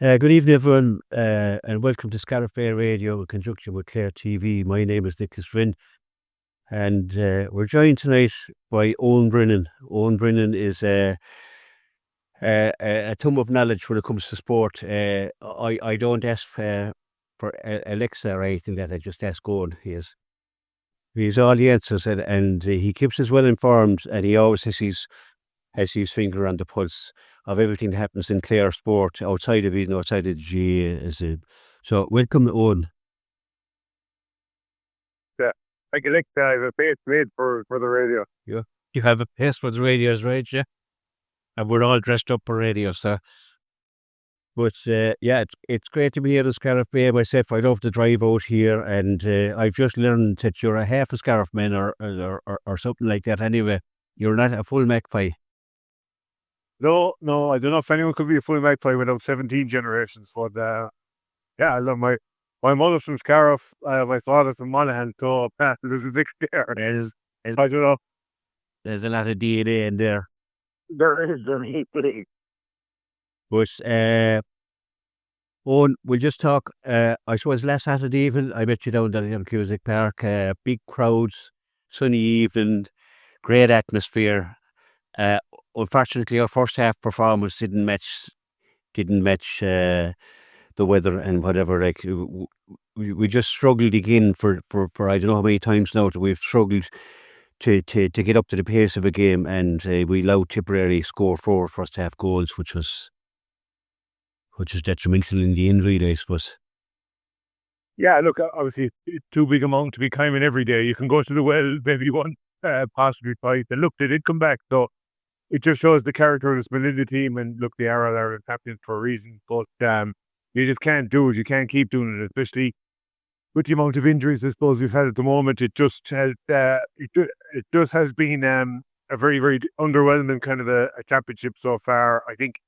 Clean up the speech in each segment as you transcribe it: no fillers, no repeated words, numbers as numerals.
Good evening, everyone, and welcome to Scariff Bay Radio in conjunction with Clare TV. My name is Nicholas Finn, and we're joined tonight by Eoin Brennan. Eoin Brennan is a tome of knowledge when it comes to sport. I don't ask for Alexa or anything that I just ask Eoin. He's all the answers, and he keeps us well informed, and he always has his finger on the pulse of everything that happens in Clare sport outside of it, outside of the GA. So welcome, Eoin. Yeah, I can I have a face made for the radio. Yeah, you have a pace for the radios, right? Yeah, and we're all dressed up for radio, so. But yeah, it's great to be here at Scariff Bay myself. I love to drive out here, and I've just learned that you're a half a Scariff man or something like that. Anyway, you're not a full magpie. No, I don't know if anyone could be a full magpie without 17 generations, but yeah, I love my mother's from Scariff, my father's from Monaghan, so there's a big there. I don't know. There's a lot of DNA in there. There is, But Owen, we'll just talk. I suppose last Saturday evening, I met you down at the Cusick Park. Big crowds, sunny evening, great atmosphere. Unfortunately, our first half performance didn't match the weather and whatever. Like we just struggled again for I don't know how many times now that we've struggled to get up to the pace of a game, and we allowed Tipperary score 4 first half goals, which was detrimental in the end, really, I suppose. Yeah, look, obviously, it's too big amount to be climbing every day. You can go to the well, maybe one, possibly twice. And look, they did come back, so it just shows the character that's been in the team. And look, they are there happening for a reason. But you just can't do it. You can't keep doing it, especially with the amount of injuries I suppose we've had at the moment. It just has been a very, very underwhelming kind of a championship so far. I think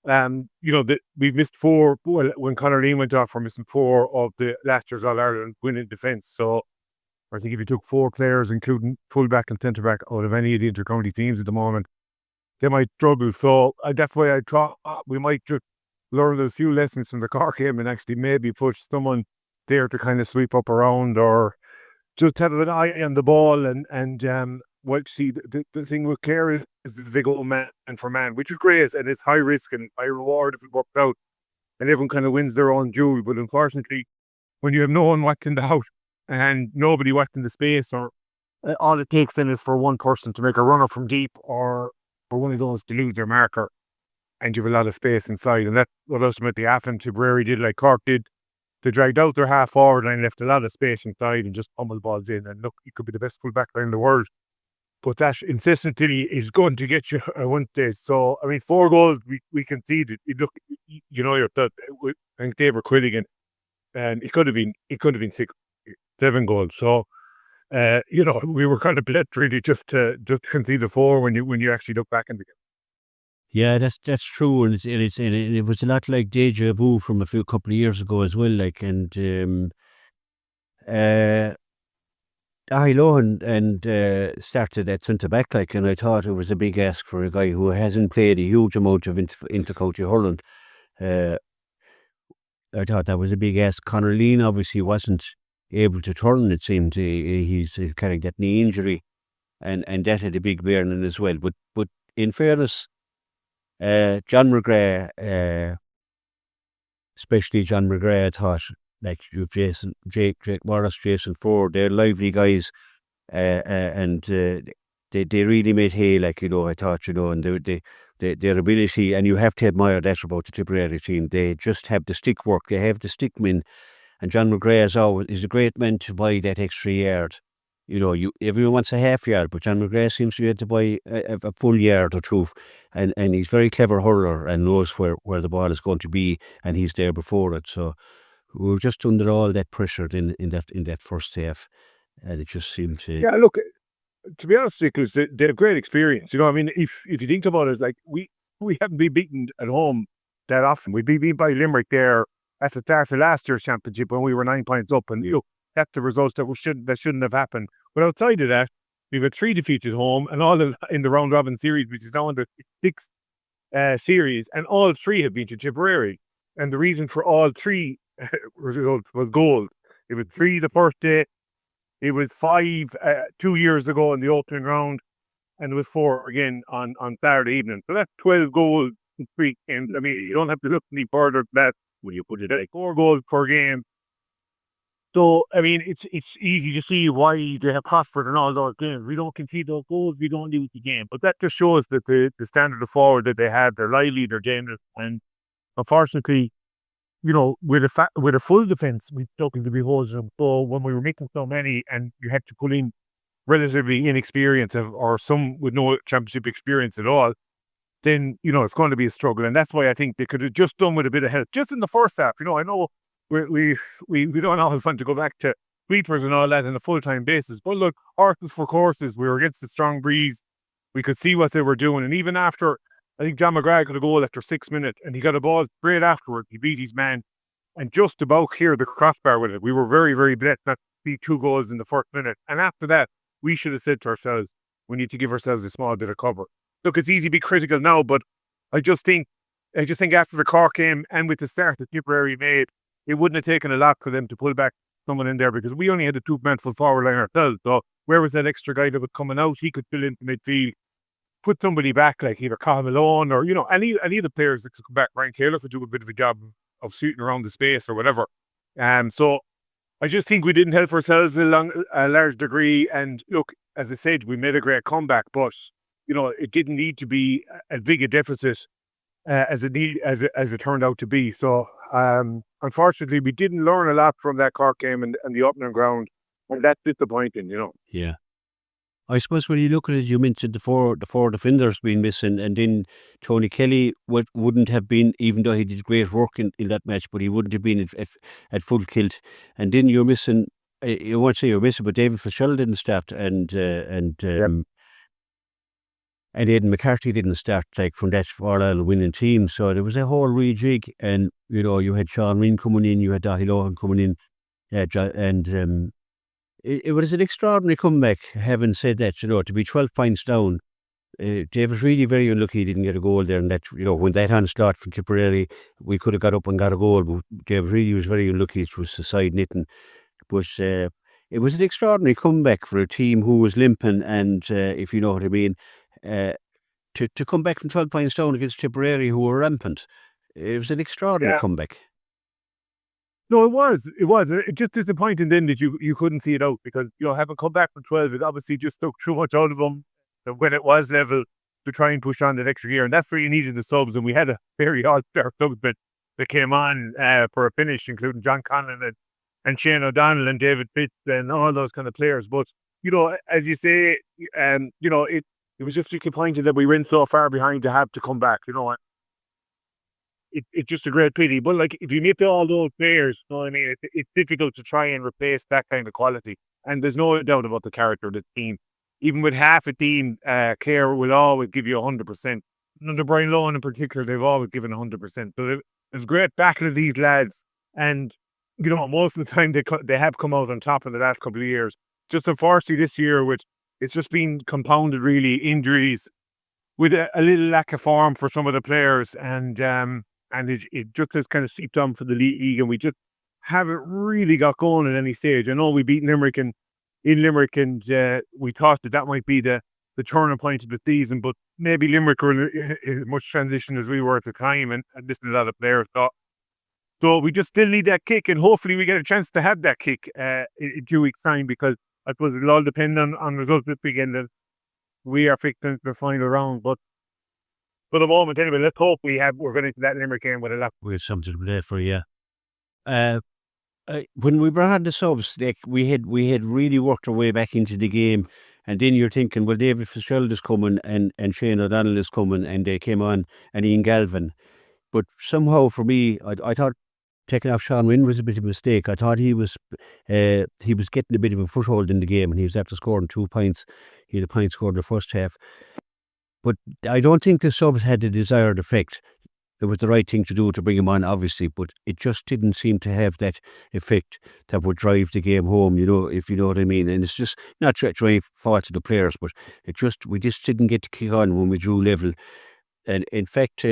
that we've missed 4. Well, when Conor Lean went off, we're missing 4 of the last year's All Ireland winning defence. So I think if you took 4 players, including fullback and centre back, out of any of the intercounty teams at the moment, they might struggle. So that's why I thought we might just learn a few lessons from the Cork game and actually maybe push someone there to kind of sweep up around, or just have an eye on the ball. And well, see, the thing with Clare is the big old man for man, which is great, and it's high risk and high reward if it works out, and everyone kind of wins their own duel. But unfortunately, when you have no one watching the house and nobody watching the space, or all it takes then is for one person to make a runner from deep, or for one of those to lose their marker, and you have a lot of space inside. And that's what ultimately happened. Tipperary did like Cork did. They dragged out their half forward line, left a lot of space inside, and just pummeled balls in. And look, you could be the best full back line in the world, but that consistency is going to get you one day. So I mean, 4 goals we conceded. Look, I think they were Quilligan, and it could have been 6, 7 goals. So we were kind of blessed really just to concede the 4 when you actually look back in the game. Yeah, that's true, and it was a lot like deja vu from a couple of years ago as well. Like, and I know, and started at centre back, like, and I thought it was a big ask for a guy who hasn't played a huge amount of intercounty hurling. I thought that was a big ask. Conor Lean obviously wasn't able to turn. It seemed he's carrying that knee injury, and that had a big bearing as well. But in fairness, John McGrath, especially John McGrath, I thought, like you've Jake Morris, Jason Ford, they're lively guys, and they really made hay. Like, I thought, and their ability, and you have to admire that about the Tipperary team. They just have the stick work. They have the stickmen, and John McGrath is a great man to buy that extra yard. Everyone wants a half yard, but John McGrath seems to be able to buy a full yard or 2, and he's a very clever hurler and knows where the ball is going to be, and he's there before it. So we were just under all that pressure in that first half, and it just seemed to. Yeah, look, to be honest, because they have great experience. I mean, if you think about it, like we haven't been beaten at home that often. We'd be beaten by Limerick there at the start of last year's championship when we were 9 points up, and that's the results that shouldn't have happened. But outside of that, we've had 3 defeats at home, and all in the round robin series, which is now under 6th series, and all 3 have been to Tipperary. And the reason for all three results was gold. It was 3 the first day, it was 5 2 years ago in the opening round, and it was 4 again on Saturday evening. So that's 12 goals in 3 games. I mean, you don't have to look any further than that when you put it like 4 goals per game. So, I mean, it's easy to see why they have prospered in all those games. We don't concede those goals, we don't lose the game. But that just shows that the standard of forward that they have, they're lively, they're dangerous, and unfortunately, with a full defence, we struggled to be holes in them. So when we were making so many, and you had to put in relatively inexperienced or some with no championship experience at all, then it's going to be a struggle. And that's why I think they could have just done with a bit of help, just in the first half. I know we don't always want to go back to sweepers and all that on a full time basis, but look, horses for courses. We were against the strong breeze. We could see what they were doing, and even after, I think John McGrath got a goal after 6 minutes, and he got a ball straight afterwards. He beat his man, and just about cleared the crossbar with it. We were very, very blessed not to see 2 goals in the first minute. And after that, we should have said to ourselves, we need to give ourselves a small bit of cover. Look, it's easy to be critical now, but I just think after the Cork game and with the start that Tipperary made, it wouldn't have taken a lot for them to pull back someone in there, because we only had a 2-man full forward line ourselves. So where was that extra guy that was coming out? He could fill into midfield, put somebody back like either Carl Malone or any of the players that could come back. Ryan Taylor could do a bit of a job of shooting around the space or whatever. So I just think we didn't help ourselves a large degree. And look, as I said, we made a great comeback, but it didn't need to be as big a deficit as it turned out to be. So unfortunately, we didn't learn a lot from that Cork game and the opening ground, and that's disappointing. Yeah. I suppose when you look at it, you mentioned the four defenders being missing, and then Tony Kelly wouldn't have been, even though he did great work in that match, but he wouldn't have been at full kilt. And then you're missing, you won't say you're missing, but David Fitzgerald didn't start, and Aidan McCarthy didn't start from that All-Ireland winning team. So there was a whole rejig, and you had Sean Rinn coming in, you had Dahi Lohan coming in, and it was an extraordinary comeback. Having said that, to be 12 points down, Dave was really very unlucky he didn't get a goal there. And that, when that onslaught from Tipperary, we could have got up and got a goal, but Dave really was very unlucky. It was the side knitting. But it was an extraordinary comeback for a team who was limping, and if you know what I mean, to come back from 12 points down against Tipperary, who were rampant. It was an extraordinary comeback. No, it was. It's just disappointing then that you couldn't see it out, because having come back from 12, it obviously just took too much out of them when it was level to try and push on that extra gear, and that's where you needed the subs. And we had a very all-star subs that came on for a finish, including John Conlon and Shane O'Donnell and David Fitz and all those kind of players. But as you say, it was just disappointing that we went so far behind to have to come back. It's just a great pity. But if you meet all those players, it's difficult to try and replace that kind of quality. And there's no doubt about the character of the team. Even with half a team, Clare will always give you 100%. Under Brian Lohan in particular, they've always given 100%. So it's great backing of these lads. And, most of the time they have come out on top in the last couple of years. Just unfortunately this year, it's just been compounded, really, injuries with a little lack of form for some of the players. And it just has kind of seeped on for the league, and we just haven't really got going at any stage. I know we beat Limerick in Limerick, and we thought that might be the turning point of the season, but maybe Limerick were in as much transition as we were at the time, and listening to a lot of players thought. So we just still need that kick, and hopefully we get a chance to have that kick in 2 weeks' time, because I suppose it'll all depend on results this weekend, and we are fixing the final round. But for the moment, anyway, let's hope we're going into that Limerick game with a lot. We have something to play for, yeah. When we brought on the subs, we had really worked our way back into the game, and then you're thinking, well, David Fitzgerald is coming and Shane O'Donnell is coming, and they came on, and Ian Galvin. But somehow for me, I thought taking off Sean Rinn was a bit of a mistake. I thought he was getting a bit of a foothold in the game, and he was after scoring 2 points. He had a point scored in the first half. But I don't think the subs had the desired effect. It was the right thing to do to bring him on, obviously, but it just didn't seem to have that effect that would drive the game home, if you know what I mean. And it's just not trying fault to the players, but we just didn't get to kick on when we drew level. And in fact,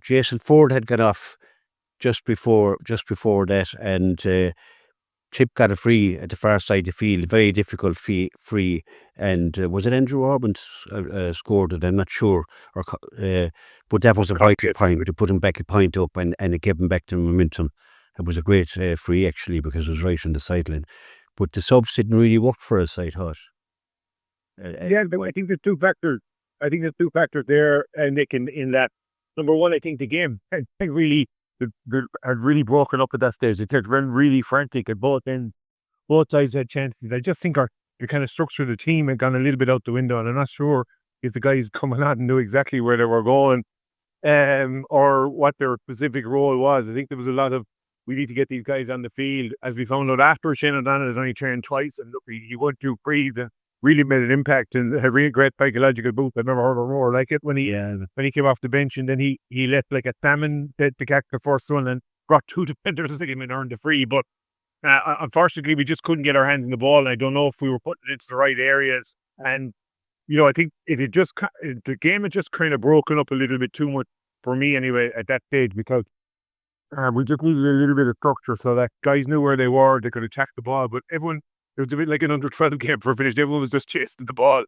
Jason Ford had got off just before that, and Tip got a free at the far side of the field, very difficult free, and was it Andrew Orban scored it? I'm not sure, but that was a vital point to put him back a point up, and it gave him back the momentum. It was a great free actually, because it was right on the sideline, but the subs didn't really work for us, I thought. Yeah, I think there's two factors. I think there's two factors there, Nick, in that. Number one, I think the game had really broken up at that stage. It had run really frantic at both ends. Both sides had chances. I just think the kind of structure of the team had gone a little bit out the window, and I'm not sure if the guys coming on knew exactly where they were going, or what their specific role was. I think there was a lot of, we need to get these guys on the field, as we found out after Shane O'Donnell has only trained twice, and look, he went to breathe and really made an impact, and a really great psychological boost. I've never heard a roar like it when he came off the bench, and then he let like a salmon to catch the first one and brought two defenders to him and earned the free. But unfortunately, we just couldn't get our hands on the ball, and I don't know if we were putting it into the right areas. And I think the game had just kind of broken up a little bit too much for me anyway at that stage, because we just needed a little bit of structure so that guys knew where they were, they could attack the ball. But everyone, it was a bit like an under-12 game for a finish. Everyone was just chasing the ball,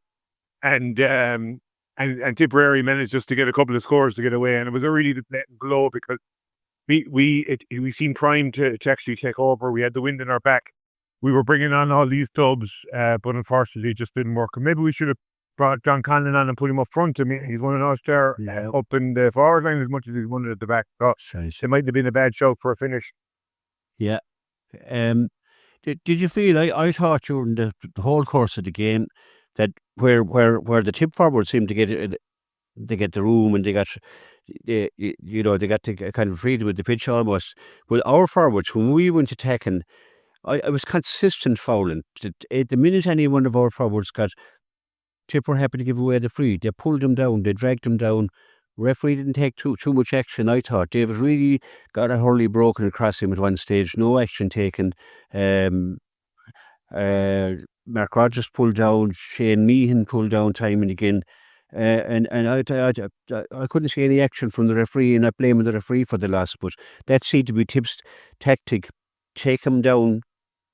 and Tipperary managed just to get a couple of scores to get away, and it was a really letting blow, because we seemed primed to actually take over. We had the wind in our back. We were bringing on all these subs, but unfortunately it just didn't work. And maybe we should have brought John Conlon on and put him up front. I mean, he's one of us there, up in the forward line as much as he's one at the back. So it might have been a bad shout for a finish. Yeah. Did you feel? I thought during the whole course of the game that where the Tip forwards seemed to get the room, and they got the kind of freedom with the pitch almost. Well, our forwards, when we went attacking, I was consistent fouling. The minute any one of our forwards got, Tip were happy to give away the free. They pulled them down, they dragged them down. Referee didn't take too much action, I thought. David really got a hurley broken across him at one stage, no action taken. Mark Rogers pulled down, Shane Meehan pulled down time and again. And I couldn't see any action from the referee, and not blaming the referee for the loss, but that seemed to be Tip's tactic: take him down,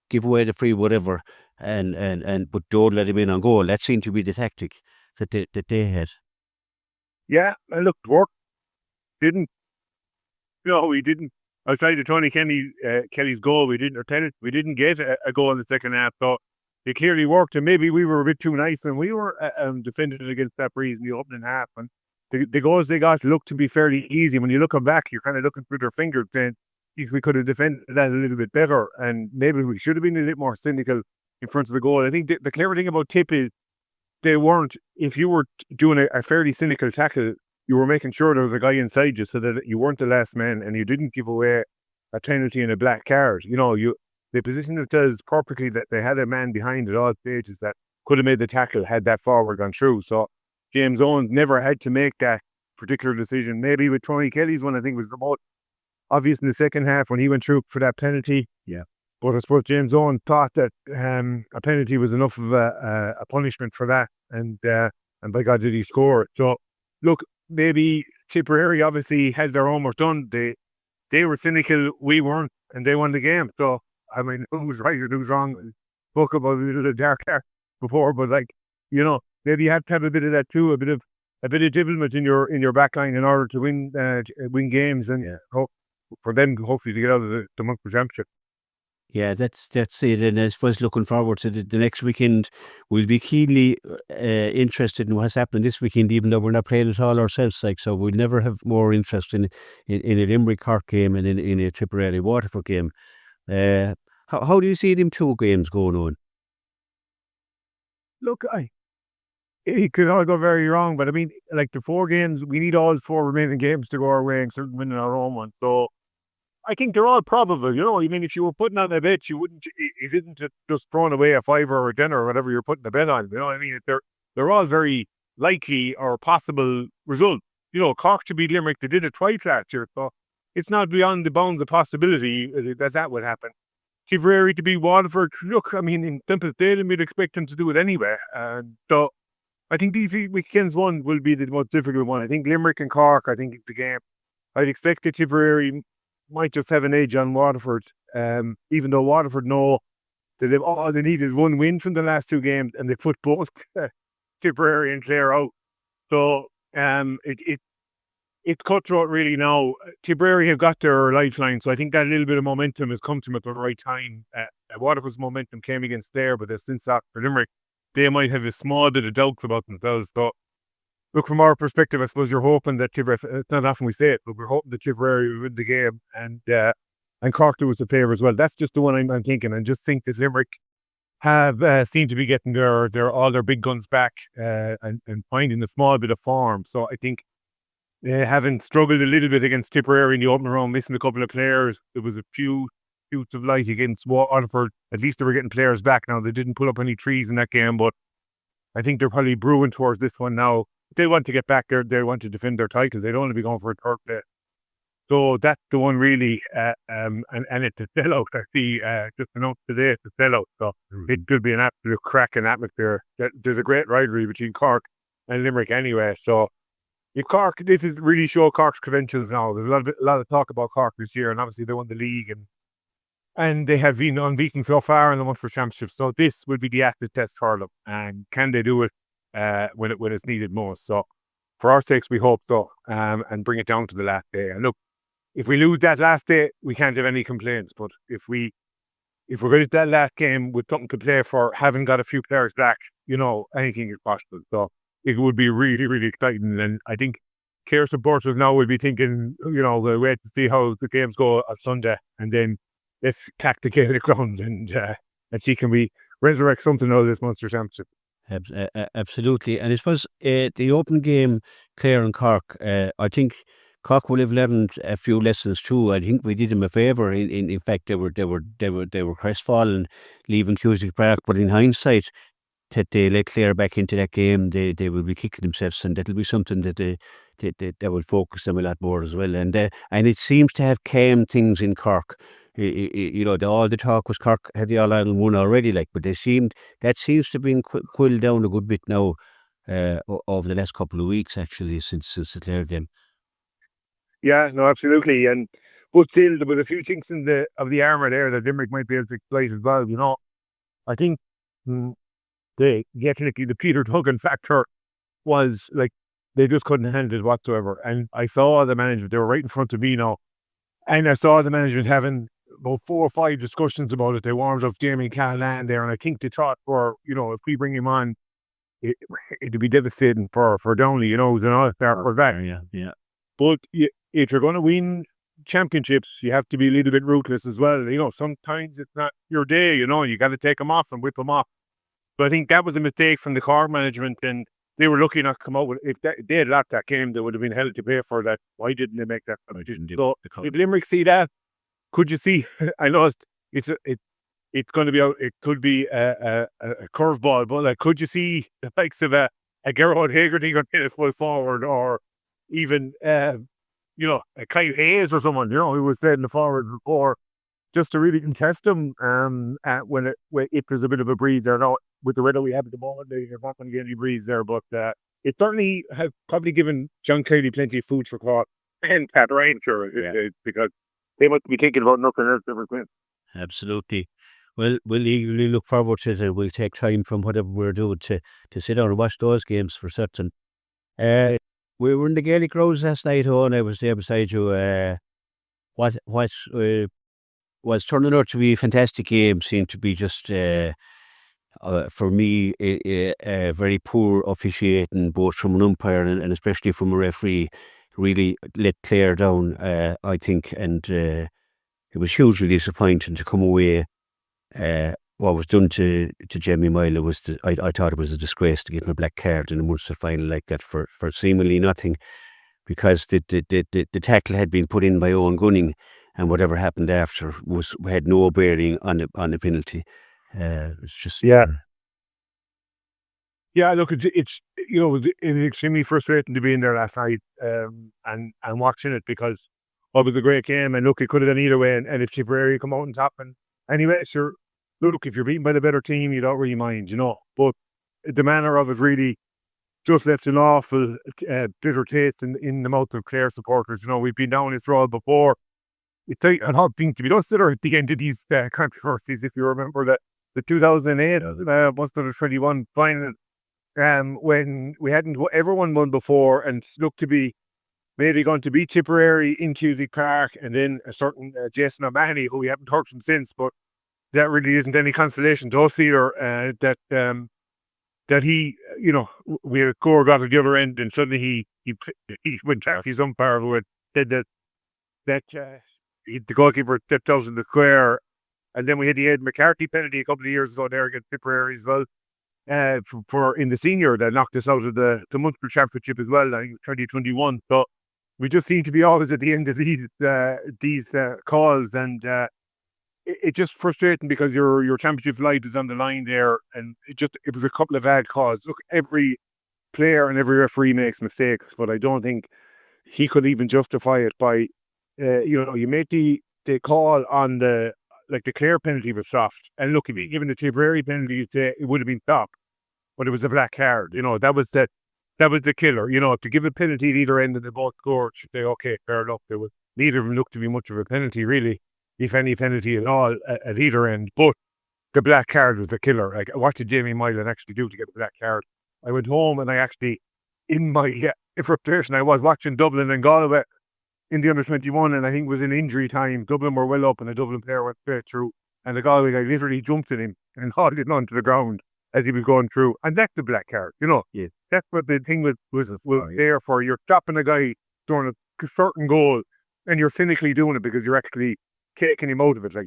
give away the free, whatever, but don't let him in on goal. That seemed to be the tactic that they had. Yeah, and look, it worked. We didn't. Outside of Tony Kelly's goal, we didn't get a goal in the second half. So it clearly worked, and maybe we were a bit too nice when we were defending it against that breeze in the opening half. And the goals they got looked to be fairly easy. When you look back, you're kind of looking through their fingers, saying if we could have defended that a little bit better, and maybe we should have been a little more cynical in front of the goal. I think the clever thing about Tip is they weren't. If you were doing a fairly cynical tackle, you were making sure there was a guy inside you, so that you weren't the last man, and you didn't give away a penalty and a black card. They positioned themselves perfectly, that they had a man behind at all stages that could have made the tackle had that forward gone through. So James Owens never had to make that particular decision. Maybe with Tony Kelly's one, I think was the most obvious in the second half when he went through for that penalty. Yeah. But I suppose James Owens thought that a penalty was enough of a punishment for that, and by God did he score it. So look, maybe Tipperary obviously had their homework done. They were cynical, we weren't, and they won the game. So I mean, who was right or who was wrong? Spoke about the dark hair before, but maybe you have to have a bit of that too, a bit of development in your back line in order to win games, and for them hopefully to get out of the Munster Championship. Yeah, that's it. And I suppose looking forward to the next weekend, we'll be keenly interested in what's happening this weekend, even though we're not playing at all ourselves. So we'll never have more interest in a Limerick Cork game and in a Tipperary Waterford game. How do you see them two games going on? Look, it could all go very wrong, but I mean, like the 4 games, we need all 4 remaining games to go our way and certainly win our own one. So I think they're all probable. I mean, if you were putting on a bet, you didn't just throwing away a $5 or a $10 or whatever you're putting a bet on. I mean, they're all very likely or possible results. Cork to beat Limerick, they did it twice last year, so it's not beyond the bounds of possibility that would happen. Tipperary to beat Waterford, look, I mean, in Temple Stadium, you'd expect them to do it anyway. So I think the weekend's one will be the most difficult one. I think Limerick and Cork, I think the game, I'd expect that Tipperary might just have an edge on Waterford, even though Waterford know that they needed one win from the last two games and they put both Tipperary and Clare out. So it's cutthroat really now. Tipperary have got their lifeline, so I think that little bit of momentum has come to them at the right time. Waterford's momentum came against Clare, but since that for Limerick, they might have a small bit of doubts about themselves. So, look, from our perspective, I suppose you're hoping that Tipperary, it's not often we say it, but we're hoping that Tipperary will win the game and Cork do us a favour as well. That's just the one I'm thinking. And just think that Limerick have seemed to be getting all their big guns back and finding a small bit of form. So I think having struggled a little bit against Tipperary in the opening round, missing a couple of players, there was a few shoots of light against Waterford. At least they were getting players back now. They didn't pull up any trees in that game, but I think they're probably brewing towards this one now. They want to get back there. They want to defend their title. They don't want to be going for a third place. So that's the one really, and it's a sellout. I see just announced today it's a sellout. So it could be an absolute cracking atmosphere. There's a great rivalry between Cork and Limerick anyway. So if Cork, this is really show Cork's credentials now. There's a lot of talk about Cork this year, and obviously they won the league and they have been unbeaten so far in the Munster Championship. So this will be the acid test for them. And can they do it when it's needed most? So for our sakes, we hope so, and bring it down to the last day. And look, if we lose that last day, we can't have any complaints. But if we're going to that last game with something to play for, having got a few players back, anything is possible. So it would be really, really exciting. And I think Clare supporters now will be thinking, we'll wait to see how the games go on Sunday, and then let's tack the game to the ground and see can we resurrect something out of this Munster Championship. Absolutely. And I suppose the open game, Clare and Cork, I think Cork will have learned a few lessons too. I think we did them a favour. In fact, they were crestfallen leaving Cusack Park, but in hindsight, that they let Clare back into that game, they will be kicking themselves, and that'll be something that will focus them a lot more as well. And it seems to have calmed things in Cork. All the talk was Cork had the All Ireland won already, but that seems to have been quilled down a good bit now over the last couple of weeks, actually, since the Clare game. Yeah, no, absolutely. But still, there was a few things of the armour there that Limerick might be able to exploit as well. I think the Peter Duggan factor was they just couldn't handle it whatsoever. And I saw the management; they were right in front of me now, and I saw the management having about 4 or 5 discussions about it. They warmed up Jamie Callahan there, and I think they thought if we bring him on, it'd be devastating for Downey. Who's an all-star for that. Yeah. But if you're going to win championships, you have to be a little bit ruthless as well. Sometimes it's not your day. You got to take them off and whip them off. But I think that was a mistake from the Cork management, and they were lucky not to come out with. If they had lost that game, they would have been held to pay for that. Why didn't they make that? So if Limerick see that, could you see? I know it's going to be out. It could be a curveball, but could you see the likes of a Gerard Hagerty going to hit a full forward, or even a Kyle Hayes or someone who was in the forward before, just to really contest them if there's a bit of a breeze there. Now with the weather we have at the moment, you're not going to get any breeze there, but it certainly has probably given John Kelly plenty of food for thought, and Pat Ryan, because they must be thinking about nothing else ever since. Absolutely. Well, we'll eagerly look forward to it. We'll take time from whatever we're doing to sit down and watch those games for certain. We were in the Gaelic Rose last night, and I was there beside you. What was turning out to be a fantastic game seemed to be just, for me, a very poor officiating, both from an umpire and especially from a referee. Really let Clare down, I think, and it was hugely disappointing to come away. What was done to Jamie Myler was, I thought it was a disgrace to give him a black card in a Munster final like that for seemingly nothing, because the tackle had been put in by Owen Gunning, and whatever happened after had no bearing on the penalty. It's just Yeah, look, it's extremely frustrating to be in there last night and watching it, because it was a great game, and look, it could have done either way, and if Tipperary come out on top, and anyway, sure. Look, if you're beaten by the better team, you don't really mind, but the manner of it really, just left an awful bitter taste in the mouth of Clare supporters. We've been down this road before. It's an odd thing to be done at the end of these controversies. If you remember the 2008 Munster under 21 final, when we hadn't everyone won before and looked to be maybe going to beat Tipperary in Cusack Park, and then a certain Jason O'Mahony, who we haven't heard from since, but that really isn't any consolation to us either. That he, we had a score got at the other end, and suddenly he went out. His umpire who had said that the goalkeeper stepped out in the square, and then we had the Ed McCarthy penalty a couple of years ago there against Tipperary as well. For in the senior that knocked us out of the Munster Championship as well, I think 2021. So we just seem to be always at the end of these calls, and it's just frustrating because your championship life is on the line there, and it was a couple of bad calls. Look, every player and every referee makes mistakes, but I don't think he could even justify it by, you made the call on the Clare penalty was soft, and look, if you given the Tipperary penalty, it would have been stopped, but it was a black card. That was the killer. To give a penalty at either end and they both scored, you say, okay, fair enough. Neither of them looked to be much of a penalty, really, if any penalty at all at either end. But the black card was the killer. Like, what did Jamie Milan actually do to get the black card? I went home and I actually, in my frustration, I was watching Dublin and Galway in the under-21, and I think it was in injury time. Dublin were well up and the Dublin player went straight through, and the Galway guy literally jumped at him and hauled it onto the ground as he was going through, and that's the black card. Yeah. That's what the thing was there for. You're stopping a guy during a certain goal, and you're cynically doing it because you're actually taking him out of it. Like,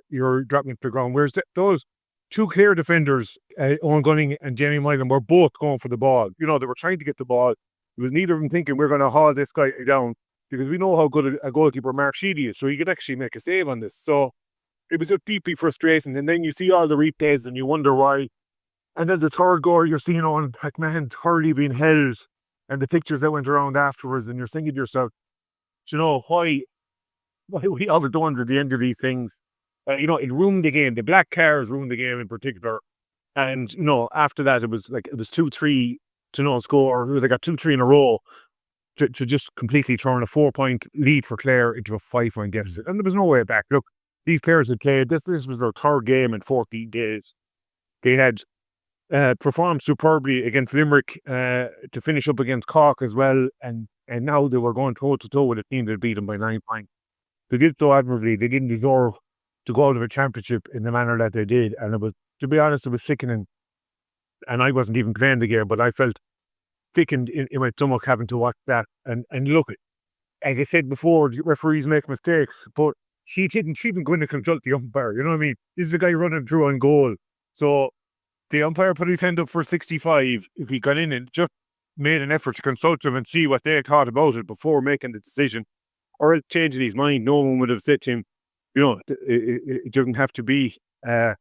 you're dropping him to the ground. Whereas those two Clare defenders, Owen Gunning and Jamie Milan, were both going for the ball. They were trying to get the ball. It was neither of them thinking we're going to haul this guy down, because we know how good a goalkeeper Mark Sheedy is, so he could actually make a save on this. So it was just deeply frustrating. And then you see all the replays and you wonder why. And then the third goal, you're seeing Owen McMahon thoroughly being held, and the pictures that went around afterwards, and you're thinking to yourself, why we all done at the end of these things? It ruined the game. The black cars ruined the game in particular. And, after that, it was 2-3 to no score. They got 2-3 in a row to just completely turn a 4-point lead for Clare into a 5-point deficit. And there was no way back. Look, these players had played. This was their third game in 14 days. They had performed superbly against Limerick to finish up against Cork as well. And now they were going toe-to-toe with a team that beat them by 9 points. They did so admirably. They didn't deserve to go out of a championship in the manner that they did. And it was, to be honest, it was sickening. And I wasn't even playing the game, but I felt thickened in my stomach having to watch that. And look, as I said before, referees make mistakes, but she didn't go in and consult the umpire. You know what I mean? This is the guy running through on goal. So the umpire put his hand up for 65. If he got in and just made an effort to consult them and see what they thought about it before making the decision, or else changing his mind, no one would have said to him, it doesn't have to be a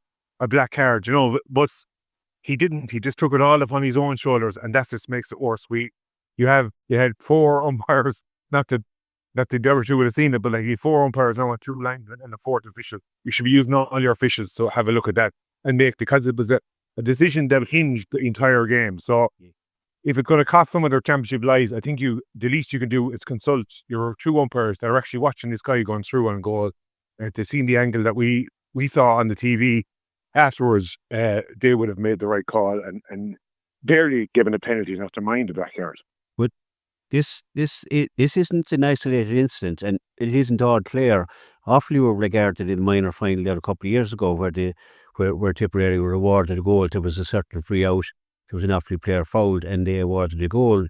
black card, but he didn't. He just took it all upon his own shoulders, and that just makes it worse. You had 4 umpires, not that the other two would have seen it, but you had 4 umpires now, 2 linesmen and a 4th official. You should be using all your officials to have a look at that and because it was a decision that hinged the entire game. So if it's going to cost some of their championship lives, I think the least you can do is consult your 2 umpires that are actually watching this guy going through on goal. To see the angle that we saw on the TV afterwards, they would have made the right call and barely given a penalty enough to mind the black card. But this isn't an isolated incident, and it isn't all Clare. Awfully were regarded in the minor final there a couple of years ago, where Tipperary were awarded a goal. There was a certain free out. There was an Offaly player fouled, and they awarded a goal.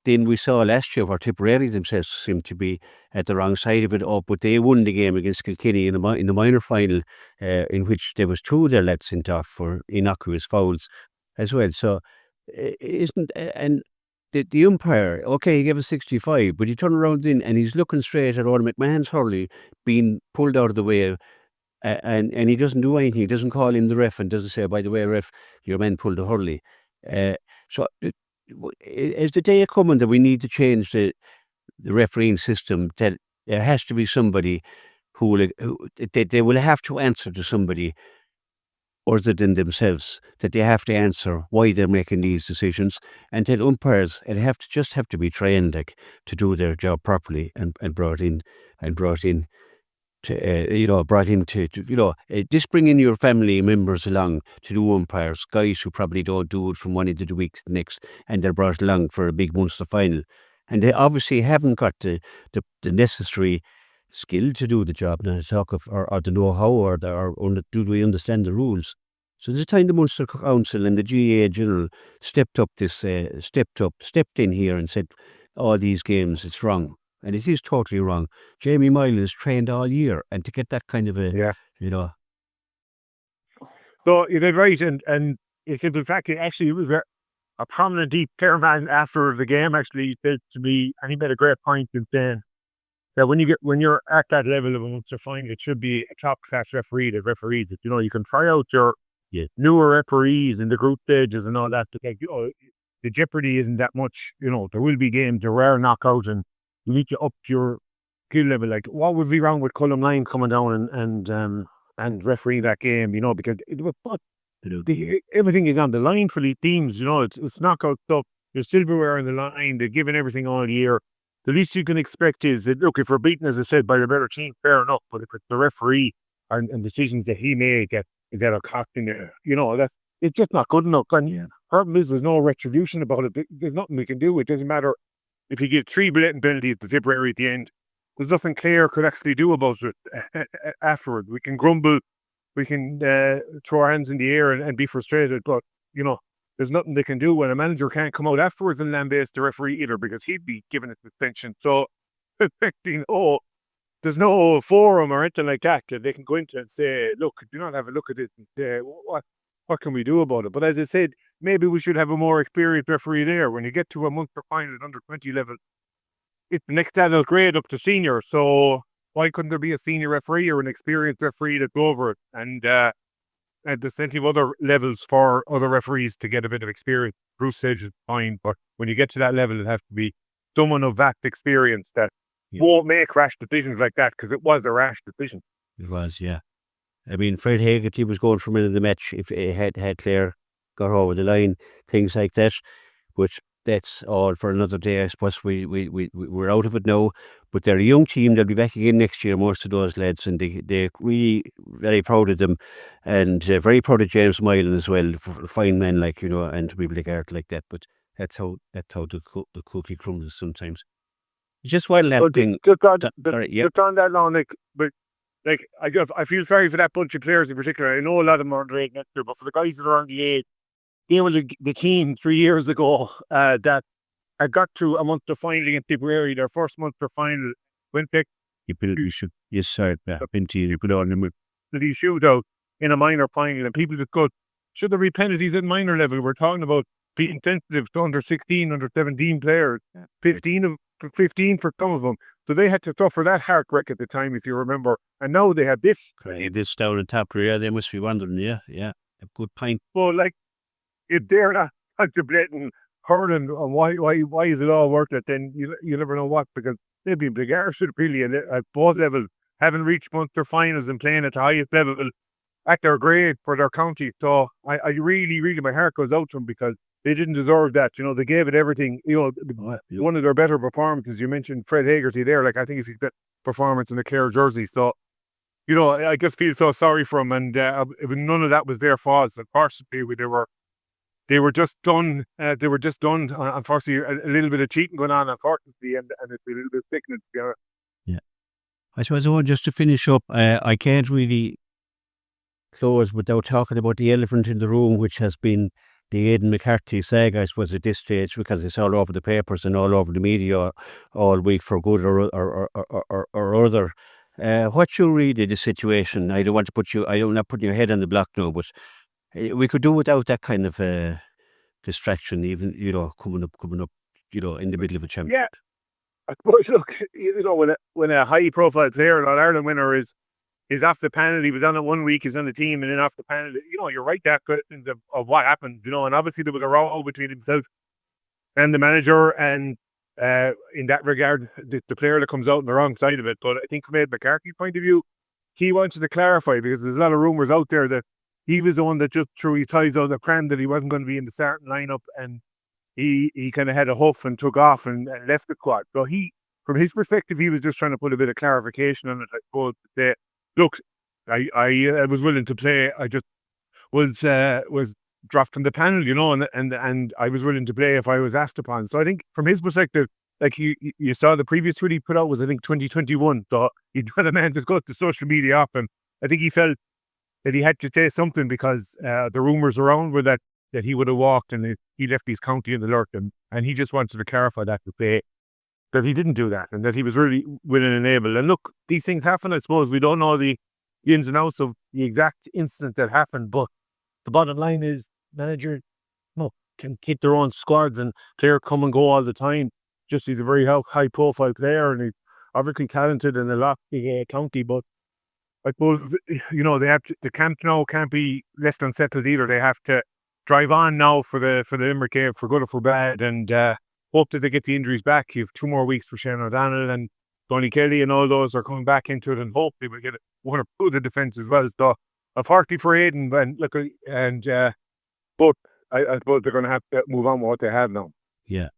Then we saw last year where Tipperary themselves seemed to be at the wrong side of it up, but they won the game against Kilkenny in the minor final, in which there was 2 of their lads sent off for innocuous fouls as well. So and the umpire, okay, he gave us 65, but he turned around in and he's looking straight at Owen McMahon's hurley being pulled out of the way, and he doesn't do anything. He doesn't call in the ref and doesn't say, by the way, ref, your man pulled the hurley. So is the day coming that we need to change the refereeing system, that there has to be somebody who they will have to answer to somebody other than themselves, that they have to answer why they're making these decisions, and that umpires have to be trained to do their job properly and brought in to just bring in your family members along to do umpires, guys who probably don't do it from one end of the week to the next, and they're brought along for a big Munster final, and they obviously haven't got the necessary skill to do the job. Now talk of or the know-how do we understand the rules? So the time the Munster Council and the GAA General stepped in here and said, all these games, it's wrong. And it is totally wrong. Jamie Moylan is trained all year, and to get that kind of So you did right, and it could, in fact, actually, it was a prominent deep Clare man after the game. Actually, he said to me, and he made a great point in saying that when you're at that level of Munster final, it should be a top class referee that referees it. You can try out your newer referees in the group stages and all that. The jeopardy isn't that much. There will be games, there are knockouts, and you need to up your skill level. Like, what would be wrong with Colm Lyon coming down and refereeing that game? Because everything is on the line for these teams. It's knockout stuff. There's silverware on the line. They're giving everything all year. The least you can expect is that, look, if we're beaten, as I said, by the better team, fair enough. But if it's the referee and decisions that he made that are costing it's just not good enough. And problem is, there's no retribution about it. There's nothing we can do. It doesn't matter if you give 3 blatant penalties to Tipperary at the end. There's nothing Clare could actually do about it afterward. We can grumble, we can throw our hands in the air and be frustrated, but there's nothing they can do when a manager can't come out afterwards and lambast the referee either, because he'd be given a suspension. So, there's no forum or anything like that they can go into and say, look, do not have a look at this and say, what can we do about it? But as I said, maybe we should have a more experienced referee there. When you get to a Munster final at under 20 level, it's the next adult grade up to senior. So why couldn't there be a senior referee or an experienced referee to go over it? And there's plenty of other levels for other referees to get a bit of experience. Bruce said it's fine, but when you get to that level, it has to be someone of vast experience that won't make rash decisions like that, because it was a rash decision. It was, yeah. I mean, Fred Haggerty was going for minute of the match if it had Clare got over the line, things like that. But that's all for another day. I suppose we're out of it now. But they're a young team. They'll be back again next year, most of those lads, and they're really very proud of them, and very proud of James Moylan as well, for fine men and to be able to guard like that. But that's how the cookie crumbles sometimes. Just while that thing. Just on that long, but I feel sorry for that bunch of players in particular. I know a lot of them are underage next year, but for the guys that are on the age, were the team 3 years ago that I got to a Munster final against Tipperary, their first Munster final, went back. You put on them with the shootout in a minor final, and people just go, should there be penalties at minor level? We're talking about being sensitive to under 16, under 17 players, 15 for some of them. So they had to suffer that heartbreak at the time, if you remember. And now they have this. This down on top, they must be wondering, a good point. Well, if they're not contemplating hurling, and why is it all worth it, then you never know what, because they've been big arse really at both levels, having reached Munster finals and playing at the highest level at their grade for their county. So I really, really, my heart goes out to them, because they didn't deserve that. They gave it everything. One of their better performances, you mentioned Fred Haggerty there, I think it's his best performance in the Clare jersey. So, I just feel so sorry for him, and none of that was their fault. Unfortunately, they were just done. Unfortunately, a little bit of cheating going on, unfortunately, and it's a little bit sickening. Yeah. I suppose just to finish up, I can't really close without talking about the elephant in the room, which has been the Aidan McCarthy saga, I suppose, at this stage, because it's all over the papers and all over the media all week, for good or other. What you read of the situation? I don't want to I'm not putting your head on the block now, but we could do without that kind of distraction, even coming up, in the middle of a championship. Yeah, I suppose. Look, when a high-profile player, an All-Ireland winner, is off the panel, he was on it 1 week, he's on the team, and then off the panel, you're right that good of what happened, and obviously there was a row between himself and the manager, and in that regard, the player that comes out on the wrong side of it. But I think from Ed McCarthy's point of view, he wanted to clarify, because there's a lot of rumours out there that he was the one that just threw his ties out of the pram that he wasn't going to be in the starting lineup, and he kind of had a huff and took off and left the squad. So from his perspective, he was just trying to put a bit of clarification on it. I suppose to say, look, I was willing to play. I just was dropped from the panel, and I was willing to play if I was asked upon. So I think from his perspective, like you saw the previous tweet he put out was, I think, 2021. So he'd had a man just go to social media up, and I think he felt that he had to say something because the rumours around were that he would have walked and he left his county in the lurk, and he just wanted to clarify that to say that he didn't do that and that he was really willing and able. And look, these things happen. I suppose we don't know the ins and outs of the exact incident that happened, but the bottom line is manager can keep their own squads, and Clare come and go all the time. Just he's a very high profile player, and he's obviously talented in a lot of county, but I suppose, the camp now can't be less unsettled either. They have to drive on now for the Limerick game, for good or for bad, and hope that they get the injuries back. You have 2 more weeks for Shane O'Donnell and Donny Kelly, and all those are coming back into it, and hopefully we'll get one or two of the defence as well. So a party for Aidan, but I suppose they're going to have to move on with what they have now. Yeah.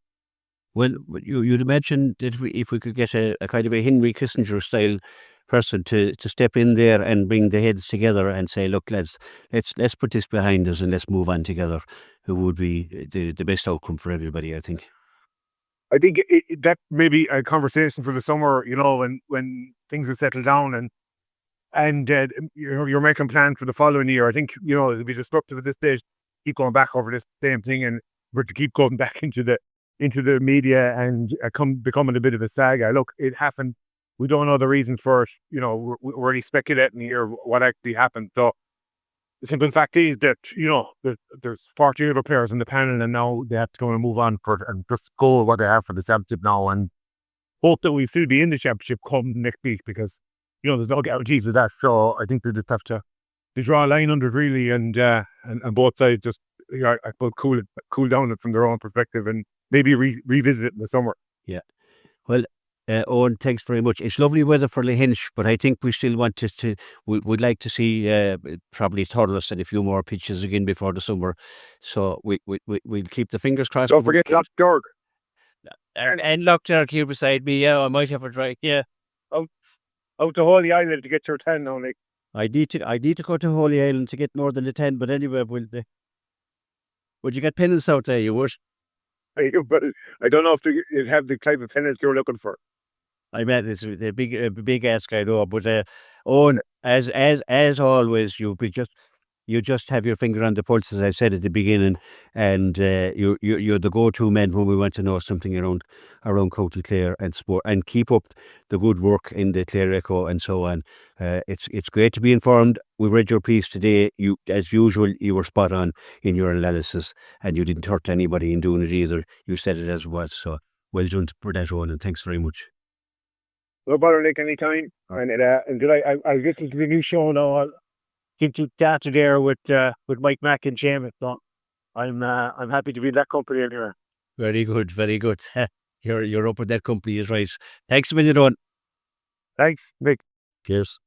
Well, you'd imagine that if we could get a kind of a Henry Kissinger style person to step in there and bring the heads together and say, look, let's put this behind us and let's move on together, who would be the best outcome for everybody, I think. I think that may be a conversation for the summer, when things have settled down and you're making plans for the following year. I think, it'll be disruptive at this stage, keep going back over this same thing, and we're to keep going back into the media and becoming a bit of a saga. Look, it happened. We don't know the reasons for it. We're only speculating here what actually happened. So the simple fact is that, there's 40 other players in the panel, and now they have to go and move on and just go what they have for the championship now, and hope that we still be in the championship come next week, because, there's no guarantees of that. So I think they just have to draw a line under it, really, and both sides just, I suppose, cool down it from their own perspective and maybe revisit it in the summer. Yeah. Well, Eoin, thanks very much. It's lovely weather for Lahinch, but I think we still want we'd like to see probably Thurles and a few more pitches again before the summer. So we'll keep the fingers crossed. Don't forget Lough And Lough Derg here beside me. Yeah, I might have a try. Yeah. Out to Holy Island to get your 10 now, Nick. I need to go to Holy Island to get more than a 10, but anyway, would you get pennants out there? You would? But I don't know if you'd have the type of pennants you're looking for. I bet it's a big ask, I know, but Eoin, as always, you just have your finger on the pulse, as I said at the beginning, and you're the go-to man when we want to know something around County Clare and sport, and keep up the good work in the Clare Echo and so on. It's great to be informed. We read your piece today. You, as usual, you were spot on in your analysis, and you didn't hurt anybody in doing it either. You said it as it was, so well done for that, Eoin, and thanks very much. No bother, Nick, anytime. And I'll get to the new show now. I'll get to data there with Mike Mack and Seamus. So I'm happy to be in that company anyway. Very good, very good. You're up with that company, is right. Thanks a million, Eoin. Thanks, Nick. Cheers.